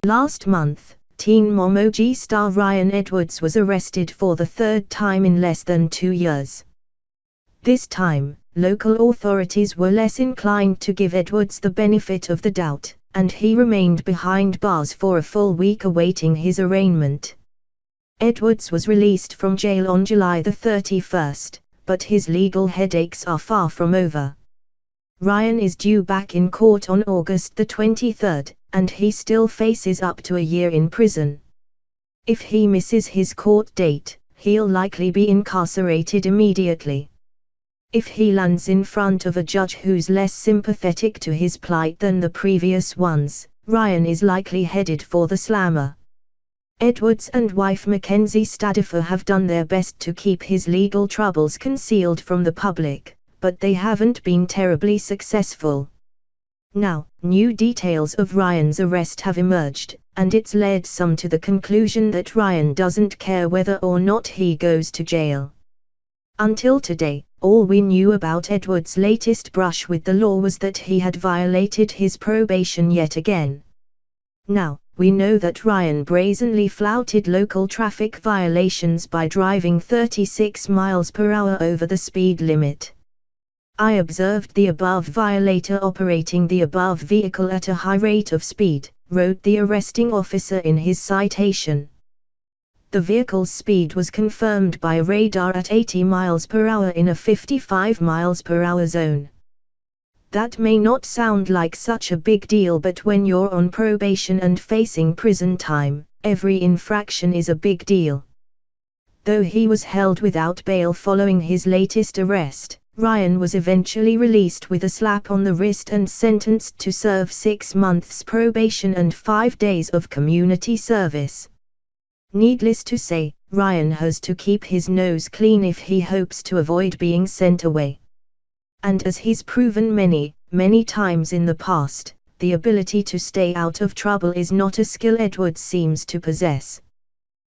Last month, Teen Mom OG star Ryan Edwards was arrested for the third time in less than 2 years. This time, local authorities were less inclined to give Edwards the benefit of the doubt, and he remained behind bars for a full week awaiting his arraignment. Edwards was released from jail on July the 31st, but his legal headaches are far from over. Ryan is due back in court on August the 23rd, and he still faces up to a year in prison. If he misses his court date, he'll likely be incarcerated immediately. If he lands in front of a judge who's less sympathetic to his plight than the previous ones, Ryan is likely headed for the slammer. Edwards and wife Mackenzie Stadifer have done their best to keep his legal troubles concealed from the public, but they haven't been terribly successful. Now, new details of Ryan's arrest have emerged, and it's led some to the conclusion that Ryan doesn't care whether or not he goes to jail. Until today, all we knew about Edwards' latest brush with the law was that he had violated his probation yet again. Now, we know that Ryan brazenly flouted local traffic violations by driving 36 miles per hour over the speed limit. I observed the above violator operating the above vehicle at a high rate of speed, wrote the arresting officer in his citation. The vehicle's speed was confirmed by radar at 80 miles per hour in a 55 miles per hour zone. That may not sound like such a big deal, but when you're on probation and facing prison time, every infraction is a big deal. Though he was held without bail following his latest arrest, Ryan was eventually released with a slap on the wrist and sentenced to serve 6 months probation and 5 days of community service. Needless to say, Ryan has to keep his nose clean if he hopes to avoid being sent away. And as he's proven many, many times in the past, the ability to stay out of trouble is not a skill Edwards seems to possess.